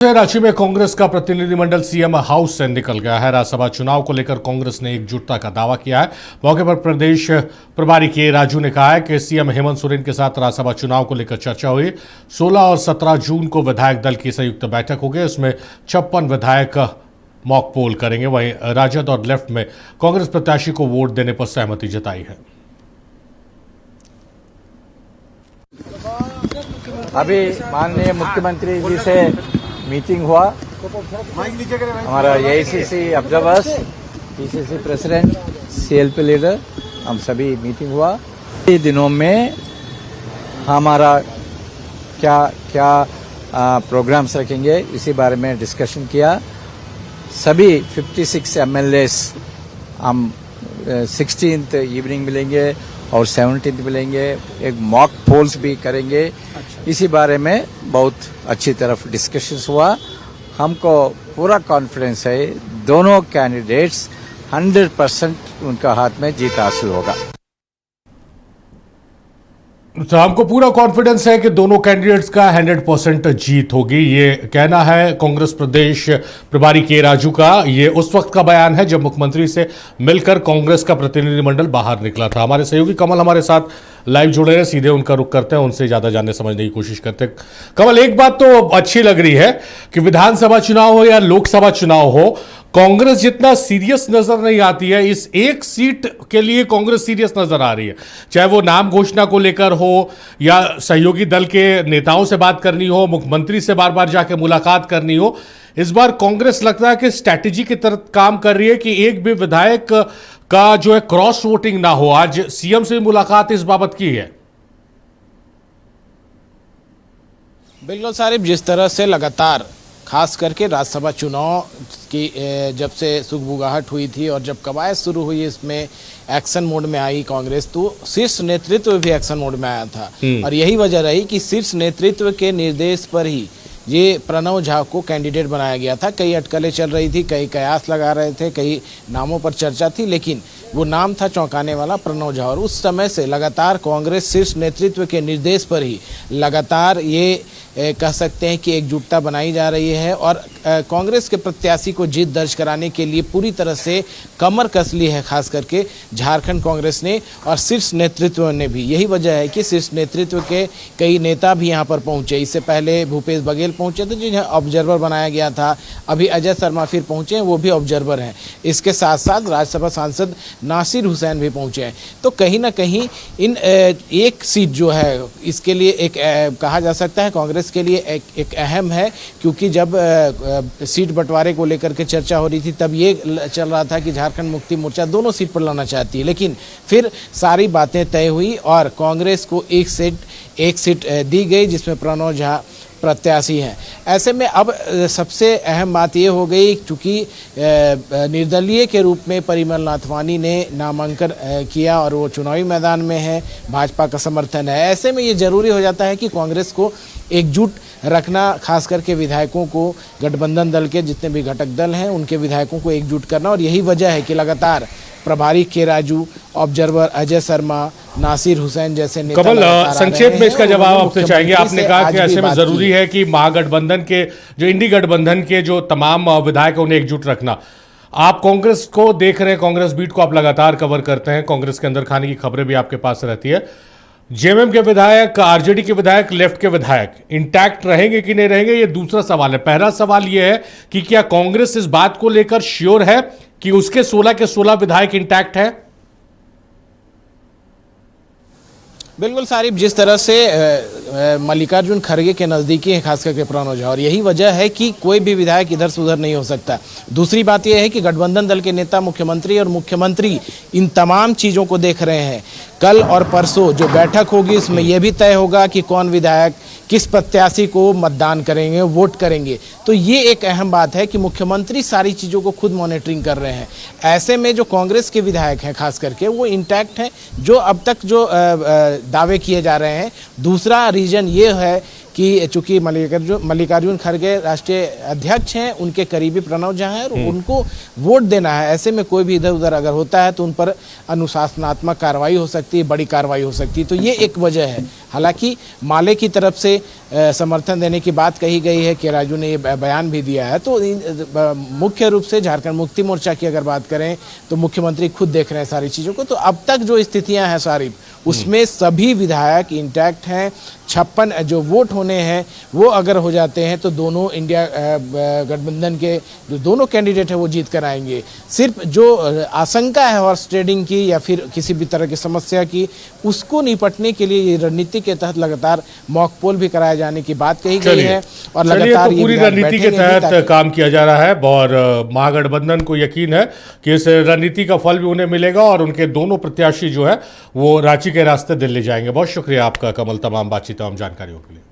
रांची में कांग्रेस का प्रतिनिधिमंडल सीएम हाउस से निकल गया है। राज्यसभा चुनाव को लेकर कांग्रेस ने एकजुटता का दावा किया है। मौके पर प्रदेश प्रभारी के राजू ने कहा है कि सीएम हेमंत सोरेन के साथ राज्यसभा चुनाव को लेकर चर्चा हुई। 16 और 17 जून को विधायक दल की संयुक्त बैठक होगी। इसमें 56 विधायक मॉक पोल करेंगे। वहीं राजद और लेफ्ट में कांग्रेस प्रत्याशी को वोट देने पर सहमति जताई है। अभी माननीय मुख्यमंत्री जी से मीटिंग हुआ। हमारा AICC observers, PCC president, CLP leader, हम सभी मीटिंग हुआ। इन दिनों में हमारा क्या क्या प्रोग्राम्स रखेंगे इसी बारे में डिस्कशन किया। सभी 56 एमएलएस हम 16th इवनिंग मिलेंगे और 17th मिलेंगे। एक मॉक पोल्स भी करेंगे। इसी बारे में बहुत अच्छी तरफ डिस्कशंस हुआ। हमको पूरा कॉन्फिडेंस है दोनों कैंडिडेट्स 100% उनका हाथ में जीत हासिल होगा। तो हमको पूरा कॉन्फिडेंस है कि दोनों कैंडिडेट्स का 100% जीत होगी। ये कहना है कांग्रेस प्रदेश प्रभारी के राजू का। ये उस वक्त का बयान है जब मुख्यमंत्री से मिलकर कांग्रेस का प्रतिनिधिमंडल बाहर निकला था। हमारे सहयोगी कमल हमारे साथ लाइव जुड़े हैं, सीधे उनका रुख करते हैं, उनसे ज्यादा जानने समझने की कोशिश करते हैं। कमल, एक बात तो अच्छी लग रही है कि विधानसभा चुनाव हो या लोकसभा चुनाव हो, कांग्रेस जितना सीरियस नजर नहीं आती है। इस एक सीट के लिए कांग्रेस सीरियस नजर आ रही है, चाहे वो नाम घोषणा को लेकर हो या सहयोगी दल के नेताओं से बात करनी हो, मुख्यमंत्री से बार बार जाके मुलाकात करनी हो। इस बार कांग्रेस लगता है कि स्ट्रैटेजी की तरफ काम कर रही है कि एक भी विधायक का जो है क्रॉस वोटिंग ना हो। आज सीएम से मुलाकात इस बाबत की है। बिल्कुल सारिफ, जिस तरह से लगातार खास करके राज्यसभा चुनाव की जब से सुगबुगाहट हुई थी और जब कवायद शुरू हुई, इसमें एक्शन मोड में आई कांग्रेस, तो शीर्ष नेतृत्व भी एक्शन मोड में आया था। और यही वजह रही कि शीर्ष नेतृत्व के निर्देश पर ही ये प्रणव झा को कैंडिडेट बनाया गया था। कई अटकलें चल रही थी, कई कयास लगा रहे थे, कई नामों पर चर्चा थी, लेकिन वो नाम था चौंकाने वाला प्रणव झा। और उस समय से लगातार कांग्रेस शीर्ष नेतृत्व के निर्देश पर ही लगातार ये कह सकते हैं कि एकजुटता बनाई जा रही है और कांग्रेस के प्रत्याशी को जीत दर्ज कराने के लिए पूरी तरह से कमर कस ली है, खास करके झारखंड कांग्रेस ने और शीर्ष नेतृत्व ने भी। यही वजह है कि शीर्ष नेतृत्व के कई नेता भी यहाँ पर पहुंचे। इससे पहले भूपेश बघेल पहुंचे थे, जिन्हें ऑब्जर्वर बनाया गया था। अभी अजय शर्मा फिर पहुंचे हैं, वो भी ऑब्जर्वर हैं। इसके साथ साथ राज्यसभा सांसद नासिर हुसैन भी पहुंचे हैं। तो कहीं ना कहीं इन एक सीट जो है, इसके लिए एक कहा जा सकता है कांग्रेस के लिए एक अहम है, क्योंकि जब सीट बंटवारे को लेकर के चर्चा हो रही थी तब ये चल रहा था कि झारखंड मुक्ति मोर्चा दोनों सीट पर लड़ना चाहती है, लेकिन फिर सारी बातें तय हुई और कांग्रेस को एक सीट दी गई जिसमें प्रणव झा प्रत्याशी हैं। ऐसे में अब सबसे अहम बात ये हो गई, चूँकि निर्दलीय के रूप में परिमल नाथवानी ने नामांकन किया और वो चुनावी मैदान में है, भाजपा का समर्थन है। ऐसे में ये जरूरी हो जाता है कि कांग्रेस को एकजुट रखना, खास करके विधायकों को, गठबंधन दल के जितने भी घटक दल हैं उनके विधायकों को एकजुट करना। और यही वजह है कि लगातार प्रभारी के राजू, ऑब्जर्वर अजय शर्मा, नासिर हुसैन जैसे नेता कमल, संक्षेप में इसका जवाब आपसे चाहेंगे। आपने कहा कि ऐसे में जरूरी है कि महागठबंधन के जो इंडी गठबंधन के जो तमाम विधायक उन्हें एकजुट रखना। आप कांग्रेस को देख रहे हैं, कांग्रेस बीट को आप लगातार कवर करते हैं, कांग्रेस के अंदर खाने की खबरें भी आपके पास रहती है। जेएमएम के विधायक, आरजेडी के विधायक, लेफ्ट के विधायक इंटैक्ट रहेंगे कि नहीं रहेंगे, ये दूसरा सवाल है। पहला सवाल ये है कि क्या कांग्रेस इस बात को लेकर श्योर है कि उसके 16 के 16 विधायक इंटैक्ट है? बिल्कुल सारिफ, जिस तरह से मल्लिकार्जुन खड़गे के नज़दीकी हैं खास करके प्रणव झा, और यही वजह है कि कोई भी विधायक इधर से उधर नहीं हो सकता। दूसरी बात यह है कि गठबंधन दल के नेता मुख्यमंत्री और मुख्यमंत्री इन तमाम चीज़ों को देख रहे हैं। कल और परसों जो बैठक होगी उसमें यह भी तय होगा कि कौन विधायक किस प्रत्याशी को मतदान करेंगे, वोट करेंगे। तो ये एक अहम बात है कि मुख्यमंत्री सारी चीज़ों को खुद मॉनिटरिंग कर रहे हैं। ऐसे में जो कांग्रेस के विधायक हैं खास करके वो इंटैक्ट हैं, जो अब तक जो दावे किए जा रहे हैं। दूसरा रीजन ये है कि चूंकि मल्लिकार्जुन खड़गे राष्ट्रीय अध्यक्ष हैं, उनके करीबी प्रणव झा हैं और उनको वोट देना है। ऐसे में कोई भी इधर उधर अगर होता है तो उन पर अनुशासनात्मक कार्रवाई हो सकती है, बड़ी कार्रवाई हो सकती है। तो ये एक वजह है। हालांकि माले की तरफ से समर्थन देने की बात कही गई है कि राजू ने ये बयान भी दिया है। तो मुख्य रूप से झारखंड मुक्ति मोर्चा की अगर बात करें तो मुख्यमंत्री खुद देख रहे हैं सारी चीज़ों को। तो अब तक जो स्थितियां हैं सारी, उसमें सभी विधायक इंटैक्ट हैं। 56 जो वोट होने हैं वो अगर हो जाते हैं तो दोनों इंडिया गठबंधन के जो दोनों कैंडिडेट हैं वो जीत कर आएंगे। सिर्फ जो आशंका है हॉर्स ट्रेडिंग की या फिर किसी भी तरह की समस्या की, उसको निपटने के लिए ये रणनीति के तहत लगातार मॉक पोल भी कराए जाने की बात कही गई है और लगातार तो पूरी रणनीति के तहत काम किया जा रहा है और महागठबंधन को यकीन है कि इस रणनीति का फल भी उन्हें मिलेगा और उनके दोनों प्रत्याशी जो है वो रांची के रास्ते दिल्ली जाएंगे। बहुत शुक्रिया आपका कमल, तमाम बातचीत, तमाम जानकारियों के लिए।